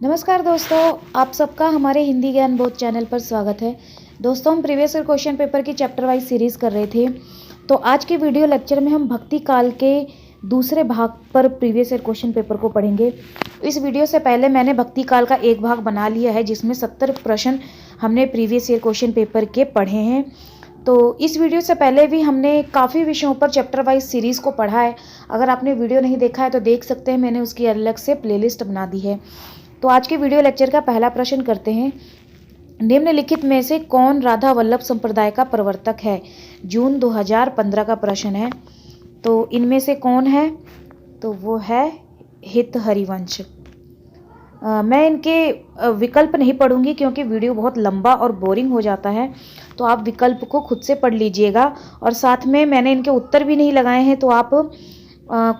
नमस्कार दोस्तों, आप सबका हमारे हिंदी ज्ञान बोध चैनल पर स्वागत है। दोस्तों, हम प्रीवियस ईयर क्वेश्चन पेपर की चैप्टर वाइज सीरीज़ कर रहे थे। तो आज के वीडियो लेक्चर में हम भक्ति काल के दूसरे भाग पर प्रीवियस ईयर क्वेश्चन पेपर को पढ़ेंगे। इस वीडियो से पहले मैंने भक्ति काल का एक भाग बना लिया है जिसमें 70 प्रश्न हमने प्रीवियस ईयर क्वेश्चन पेपर के पढ़े हैं। तो इस वीडियो से पहले भी हमने काफ़ी विषयों पर चैप्टर वाइज सीरीज़ को पढ़ा है। अगर आपने वीडियो नहीं देखा है तो देख सकते हैं, मैंने उसकी अलग से प्लेलिस्ट बना दी है। तो आज के वीडियो लेक्चर का पहला प्रश्न करते हैं। निम्नलिखित में से कौन राधा वल्लभ संप्रदाय का प्रवर्तक है? जून 2015 का प्रश्न है। तो इनमें से कौन है? तो वो है हित हरिवंश। मैं इनके विकल्प नहीं पढ़ूंगी क्योंकि वीडियो बहुत लंबा और बोरिंग हो जाता है, तो आप विकल्प को खुद से पढ़ लीजिएगा। और साथ में मैंने इनके उत्तर भी नहीं लगाए हैं, तो आप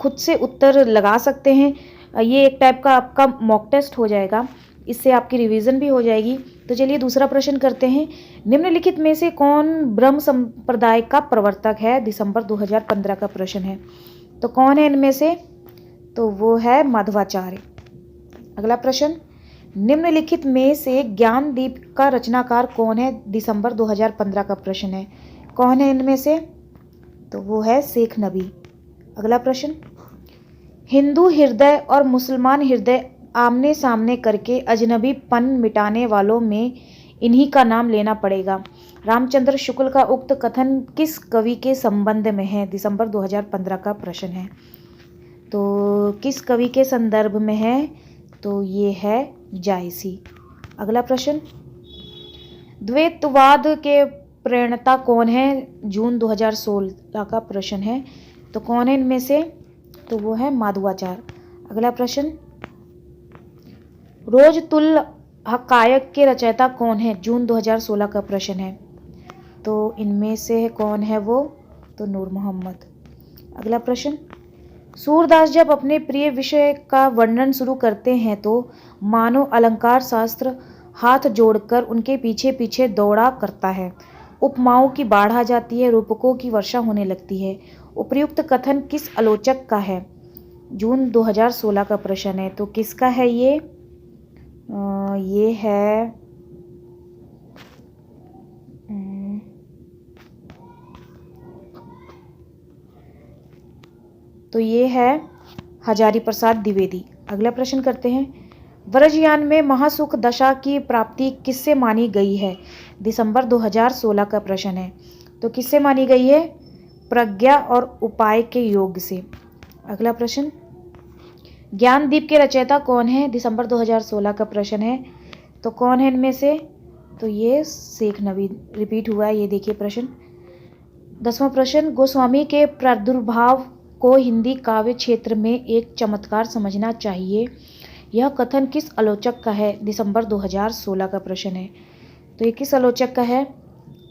खुद से उत्तर लगा सकते हैं। ये एक टाइप का आपका मॉक टेस्ट हो जाएगा, इससे आपकी रिवीजन भी हो जाएगी। तो चलिए दूसरा प्रश्न करते हैं। निम्नलिखित में से कौन ब्रह्म संप्रदाय का प्रवर्तक है? दिसंबर 2015 का प्रश्न है। तो कौन है इनमें से? तो वो है माधवाचार्य। अगला प्रश्न, निम्नलिखित में से ज्ञानदीप का रचनाकार कौन है? दिसंबर 2015 का प्रश्न है। कौन है इनमें से? तो वो है शेख नबी। अगला प्रश्न, हिंदू हृदय और मुसलमान हृदय आमने सामने करके अजनबीपन मिटाने वालों में इन्हीं का नाम लेना पड़ेगा। रामचंद्र शुक्ल का उक्त कथन किस कवि के संबंध में है? दिसंबर 2015 का प्रश्न है। तो किस कवि के संदर्भ में है? तो ये है जायसी। अगला प्रश्न, द्वैतवाद के प्रणेता कौन है? जून 2016 का प्रश्न है। तो कौन है इनमें से? तो वो है माधवाचार्य। अगला प्रश्न, रोजतुल हकायक के रचयिता कौन है? जून 2016 का प्रश्न है। तो इनमें से कौन है वो? तो नूर मोहम्मद। अगला प्रश्न, सूरदास जब अपने प्रिय विषय का वर्णन शुरू करते हैं तो मानो अलंकार शास्त्र हाथ जोड़कर उनके पीछे पीछे दौड़ा करता है। उपमाओं की बाढ़ आ जाती है, रूपकों की वर्षा होने लगती है। उपर्युक्त कथन किस आलोचक का है? जून 2016 का प्रश्न है। तो किसका है ये? ये है तो ये है हजारी प्रसाद द्विवेदी। अगला प्रश्न करते हैं। व्रजयान में महासुख दशा की प्राप्ति किससे मानी गई है? दिसंबर 2016 का प्रश्न है। तो किससे मानी गई है? प्रज्ञा और उपाय के योग से। अगला प्रश्न, ज्ञानदीप के रचयिता कौन है? दिसंबर 2016 का प्रश्न है। तो कौन है इनमें से? तो ये शेख नबी। रिपीट हुआ है, ये देखिए प्रश्न। 10वां प्रश्न, गोस्वामी के प्रादुर्भाव को हिंदी काव्य क्षेत्र में एक चमत्कार समझना चाहिए, यह कथन किस आलोचक का है? दिसंबर 2016 का प्रश्न है। तो ये किस आलोचक का है?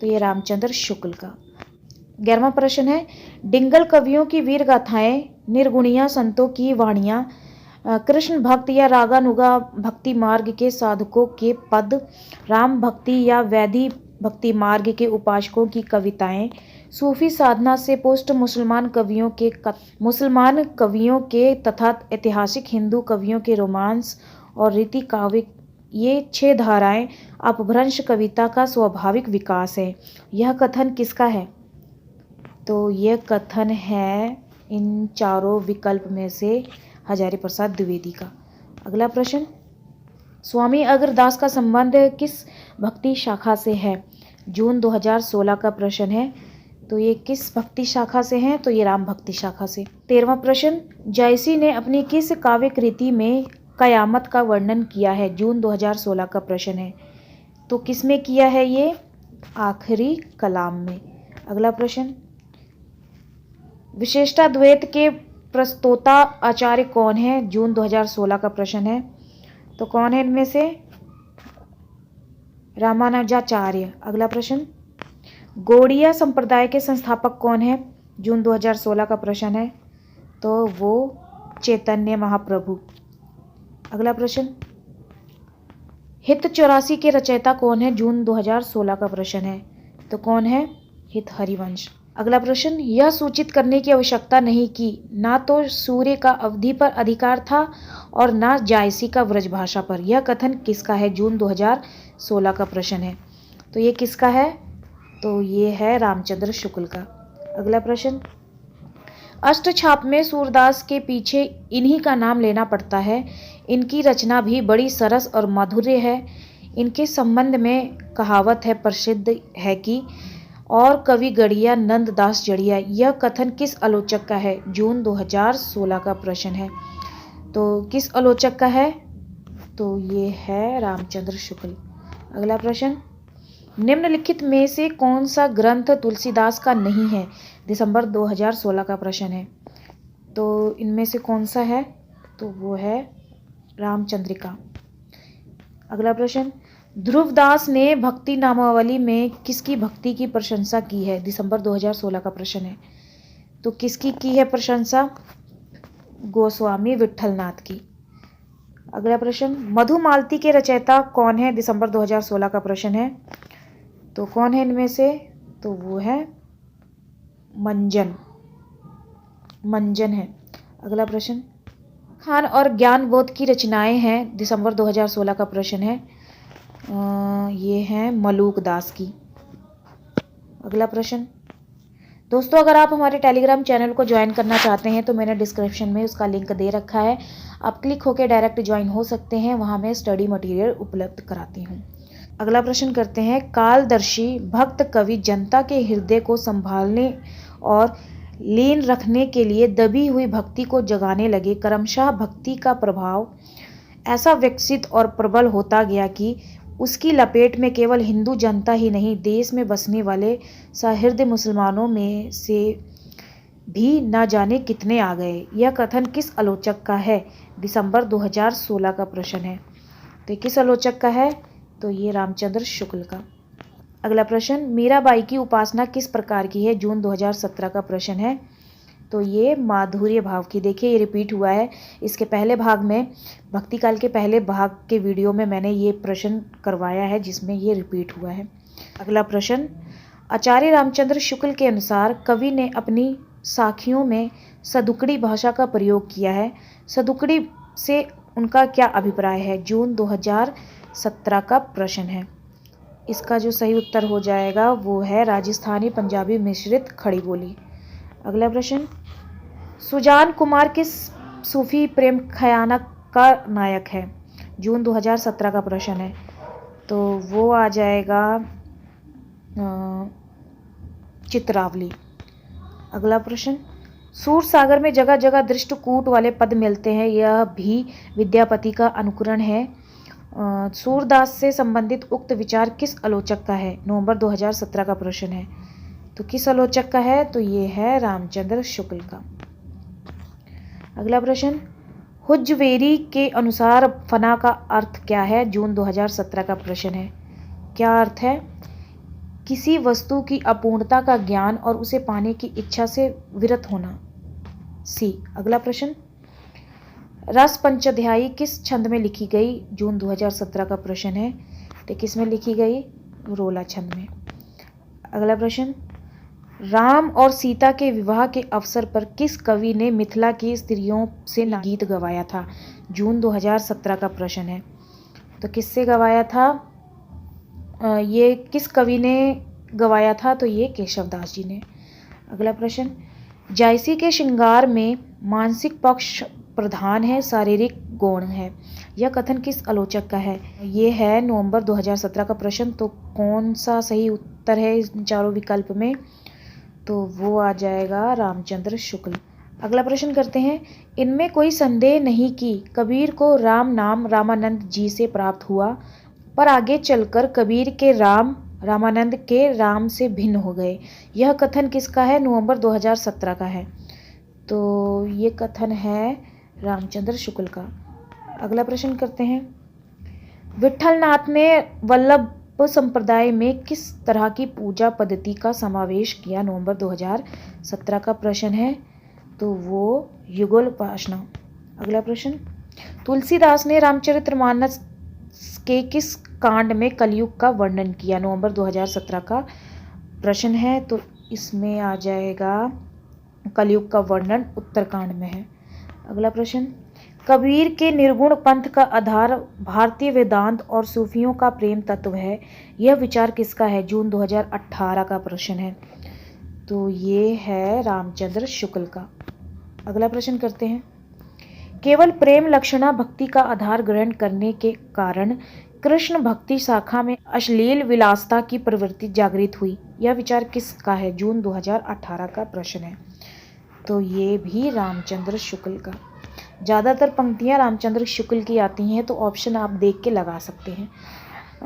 तो ये रामचंद्र शुक्ल का। 11वां प्रश्न है, डिंगल कवियों की वीर गाथाएं, निर्गुणिया संतों की वाणियाँ, कृष्ण भक्त या रागानुगा भक्ति मार्ग के साधकों के पद, राम भक्ति या वैधि भक्ति मार्ग के उपासकों की कविताएं, सूफी साधना से पुष्ट मुसलमान कवियों के तथा ऐतिहासिक हिंदू कवियों के रोमांस और रीति काव्य, ये 6 धाराएं अपभ्रंश कविता का स्वाभाविक विकास है। यह कथन किसका है? तो यह कथन है इन चारों विकल्प में से हजारी प्रसाद द्विवेदी का। अगला प्रश्न, स्वामी अग्रदास का संबंध किस भक्ति शाखा से है? जून 2016 का प्रश्न है। तो ये किस भक्ति शाखा से हैं? तो ये राम भक्ति शाखा से। 13वां प्रश्न, जायसी ने अपनी किस काव्य कृति में कयामत का वर्णन किया है? जून 2016 का प्रश्न है। तो किस में किया है ये? आखिरी कलाम में। अगला प्रश्न, विशिष्टाद्वैत के प्रस्तोता आचार्य कौन है? जून 2016 का प्रश्न है। तो कौन है इनमें से? रामानुजाचार्य। अगला प्रश्न, गौड़िया संप्रदाय के संस्थापक कौन है? जून 2016 का प्रश्न है। तो वो चैतन्य महाप्रभु। अगला प्रश्न, हित 84 के रचयिता कौन है? जून 2016 का प्रश्न है। तो कौन है? हित हरिवंश। अगला प्रश्न, यह सूचित करने की आवश्यकता नहीं कि ना तो सूर्य का अवधि पर अधिकार था और ना जायसी का व्रजभाषा पर। यह कथन किसका है? जून 2016 का प्रश्न है। तो ये किसका है? तो ये है रामचंद्र शुक्ल का। अगला प्रश्न, अष्टछाप में सूरदास के पीछे इन्हीं का नाम लेना पड़ता है। इनकी रचना भी बड़ी सरस और माधुर्य है। इनके संबंध में कहावत है, प्रसिद्ध है कि और कवि गढ़िया नंददास जड़िया। यह कथन किस आलोचक का है? जून 2016 का प्रश्न है। तो किस आलोचक का है? तो ये है रामचंद्र शुक्ल। अगला प्रश्न, निम्नलिखित में से कौन सा ग्रंथ तुलसीदास का नहीं है? दिसंबर 2016 का प्रश्न है। तो इनमें से कौन सा है? तो वो है रामचंद्रिका। अगला प्रश्न, ध्रुवदास ने भक्ति नामावली में किसकी भक्ति की प्रशंसा की है? दिसंबर 2016 का प्रश्न है। तो किसकी की है प्रशंसा? गोस्वामी विट्ठलनाथ की। अगला प्रश्न, मधुमालती के रचयिता कौन है? दिसंबर 2016 का प्रश्न है। तो कौन है इनमें से? तो वो है मंजन है। अगला प्रश्न, खान और ज्ञानबोध की रचनाएं हैं। दिसंबर 2016 का प्रश्न है। ये हैं मलूक दास की। अगला प्रश्न, दोस्तों अगर आप हमारे टेलीग्राम चैनल को ज्वाइन करना चाहते हैं तो मैंने डिस्क्रिप्शन में उसका लिंक दे रखा है। आप क्लिक होकर डायरेक्ट ज्वाइन हो सकते हैं। वहाँ मैं स्टडी मटेरियल उपलब्ध कराती हूँ। अगला प्रश्न करते हैं, कालदर्शी भक्त कवि जनता के हृदय को संभालने और लीन रखने के लिए दबी हुई भक्ति को जगाने लगे। क्रमशः भक्ति का प्रभाव ऐसा विकसित और प्रबल होता गया कि उसकी लपेट में केवल हिंदू जनता ही नहीं, देश में बसने वाले सहृदय मुसलमानों में से भी न जाने कितने आ गए। यह कथन किस आलोचक का है? दिसंबर 2016 का प्रश्न है। तो किस आलोचक का है? तो ये रामचंद्र शुक्ल का। अगला प्रश्न, मीराबाई की उपासना किस प्रकार की है? जून 2017 का प्रश्न है। तो ये माधुर्य भाव की। देखिए ये रिपीट हुआ है। इसके पहले भाग में, भक्ति काल के पहले भाग के वीडियो में मैंने ये प्रश्न करवाया है जिसमें ये रिपीट हुआ है। अगला प्रश्न, आचार्य रामचंद्र शुक्ल के अनुसार कवि ने अपनी साखियों में सदुकड़ी भाषा का प्रयोग किया है। सदुकड़ी से उनका क्या अभिप्राय है? जून 2017 का प्रश्न है। इसका जो सही उत्तर हो जाएगा वो है राजस्थानी पंजाबी मिश्रित खड़ी बोली। अगला प्रश्न, सुजान कुमार किस सूफी प्रेम खयानक का नायक है? जून 2017 का प्रश्न है। तो वो आ जाएगा चित्रावली। अगला प्रश्न, सूरसागर में जगह जगह दृष्टकूट वाले पद मिलते हैं। यह भी विद्यापति का अनुकरण है। सूरदास से संबंधित उक्त विचार किस आलोचक का है? नवंबर 2017 का प्रश्न है। तो किस आलोचक का है? तो ये है रामचंद्र शुक्ल का। अगला प्रश्न, हुज्जवेरी के अनुसार फना का अर्थ क्या है? जून 2017 का प्रश्न है। क्या अर्थ है? किसी वस्तु की अपूर्णता का ज्ञान और उसे पाने की इच्छा से विरत होना। सी। अगला प्रश्न, रस पंचाध्यायी किस छंद में लिखी गई? जून 2017 का प्रश्न है। तो किस में लिखी गई? रोला छंद में। अगला प्रश्न, राम और सीता के विवाह के अवसर पर किस कवि ने मिथिला की स्त्रियों से गीत गवाया था? जून 2017 का प्रश्न है। तो किससे गवाया था? ये किस कवि ने गवाया था? तो ये केशवदास जी ने। अगला प्रश्न, जायसी के श्रृंगार में मानसिक पक्ष प्रधान है, शारीरिक गौण है। यह कथन किस आलोचक का है? ये है नवंबर 2017 का प्रश्न। तो कौन सा सही उत्तर है इन चारों विकल्प में? तो वो आ जाएगा रामचंद्र शुक्ल। अगला प्रश्न करते हैं, इनमें कोई संदेह नहीं कि कबीर को राम नाम रामानंद जी से प्राप्त हुआ, पर आगे चलकर कबीर के राम रामानंद के राम से भिन्न हो गए। यह कथन किसका है? नवंबर 2017 का है। तो ये कथन है रामचंद्र शुक्ल का। अगला प्रश्न करते हैं, विट्ठलनाथ ने वल्लभ संप्रदाय में किस तरह की पूजा पद्धति का समावेश किया? नवंबर 2017 का प्रश्न है। तो वो युगल उपासना। अगला प्रश्न, तुलसीदास ने रामचरितमानस के किस कांड में कलयुग का वर्णन किया? नवंबर 2017 का प्रश्न है। तो इसमें आ जाएगा कलयुग का वर्णन उत्तरकांड में है। अगला प्रश्न, कबीर के निर्गुण पंथ का आधार भारतीय वेदांत और सूफियों का प्रेम तत्व है, यह विचार किसका है? जून 2018 का प्रश्न है। तो ये है रामचंद्र शुक्ल का। अगला प्रश्न करते हैं, केवल प्रेम लक्षणा भक्ति का आधार ग्रहण करने के कारण कृष्ण भक्ति शाखा में अश्लील विलासता की प्रवृत्ति जागृत हुई, यह विचार किसका है? जून 2018 का प्रश्न है। तो ये भी रामचंद्र शुक्ल का। ज़्यादातर पंक्तियाँ रामचंद्र शुक्ल की आती हैं, तो ऑप्शन आप देख के लगा सकते हैं।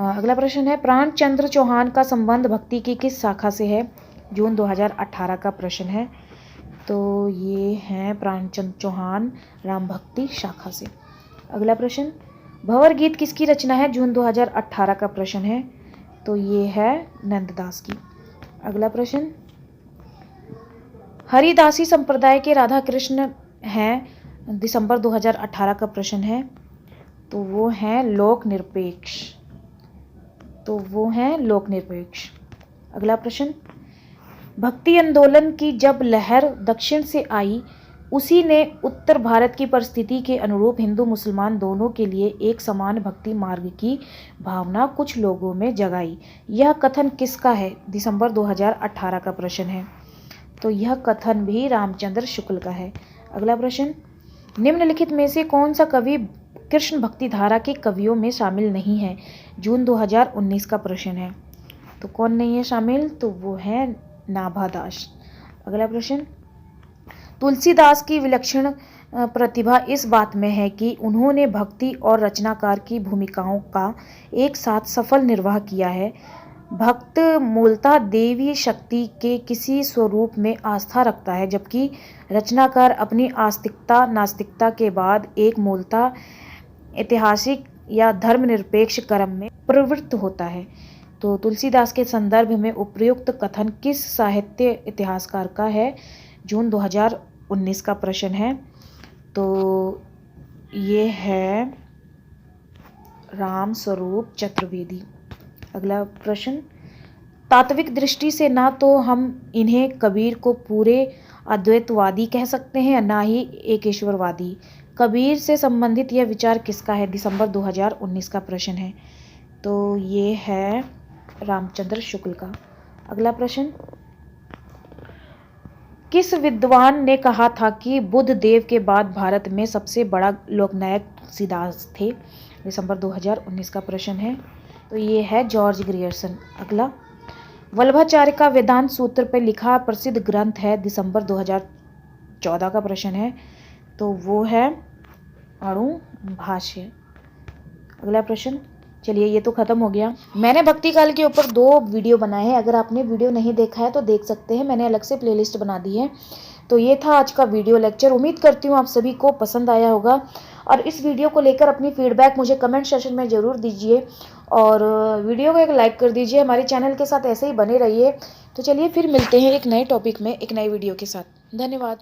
अगला प्रश्न है, प्राणचंद्र चौहान का संबंध भक्ति की किस शाखा से है? जून 2018 का प्रश्न है। तो ये हैं प्राणचंद्र चौहान राम भक्ति शाखा से। अगला प्रश्न, भंवर गीत किसकी रचना है? जून 2018 का प्रश्न है। तो ये है नंददास की। अगला प्रश्न, हरिदासी संप्रदाय के राधा कृष्ण हैं, दिसंबर 2018 का प्रश्न है। तो वो हैं लोक निरपेक्ष। अगला प्रश्न, भक्ति आंदोलन की जब लहर दक्षिण से आई, उसी ने उत्तर भारत की परिस्थिति के अनुरूप हिंदू मुसलमान दोनों के लिए एक समान भक्ति मार्ग की भावना कुछ लोगों में जगाई, यह कथन किसका है? दिसंबर 2018 का प्रश्न है। तो यह कथन भी रामचंद्र शुक्ल का है। अगला प्रश्न, निम्नलिखित में से कौन सा कवि कृष्ण भक्ति धारा के कवियों में शामिल नहीं है? जून 2019 का प्रश्न है। तो कौन नहीं है शामिल? तो वो है नाभादास। अगला प्रश्न, तुलसीदास की विलक्षण प्रतिभा इस बात में है कि उन्होंने भक्ति और रचनाकार की भूमिकाओं का एक साथ सफल निर्वाह किया है। भक्त मूलतः देवी शक्ति के किसी स्वरूप में आस्था रखता है, जबकि रचनाकार अपनी आस्तिकता नास्तिकता के बाद एक मूलतः ऐतिहासिक या धर्मनिरपेक्ष कर्म में प्रवृत्त होता है। तो तुलसीदास के संदर्भ में उपयुक्त कथन किस साहित्य इतिहासकार का है? जून 2019 का प्रश्न है। तो ये है राम स्वरूप चतुर्वेदी। अगला प्रश्न, तात्विक दृष्टि से ना तो हम इन्हें कबीर को पूरे अद्वैतवादी कह सकते हैं, ना ही एकेश्वरवादी। कबीर से संबंधित यह विचार किसका है? दिसंबर 2019 का प्रश्न है। तो ये है रामचंद्र शुक्ल का। अगला प्रश्न, किस विद्वान ने कहा था कि बुद्ध देव के बाद भारत में सबसे बड़ा लोकनायक तुलसीदास थे? दिसंबर 2019 का प्रश्न है। तो ये है जॉर्ज ग्रियर्सन। अगला, वल्लभाचार्य का वेदांत सूत्र पर लिखा प्रसिद्ध ग्रंथ है? दिसंबर 2014 का प्रश्न है। तो वो है अणु भाष्य। अगला प्रश्न, चलिए ये तो खत्म हो गया। मैंने भक्ति काल के ऊपर 2 वीडियो बनाए हैं, अगर आपने वीडियो नहीं देखा है तो देख सकते हैं, मैंने अलग से प्लेलिस्ट बना दी है। तो ये था आज का वीडियो लेक्चर। उम्मीद करती हूँ आप सभी को पसंद आया होगा, और इस वीडियो को लेकर अपनी फीडबैक मुझे कमेंट सेक्शन में ज़रूर दीजिए, और वीडियो को एक लाइक कर दीजिए। हमारे चैनल के साथ ऐसे ही बने रहिए। तो चलिए फिर मिलते हैं एक नए टॉपिक में एक नई वीडियो के साथ। धन्यवाद।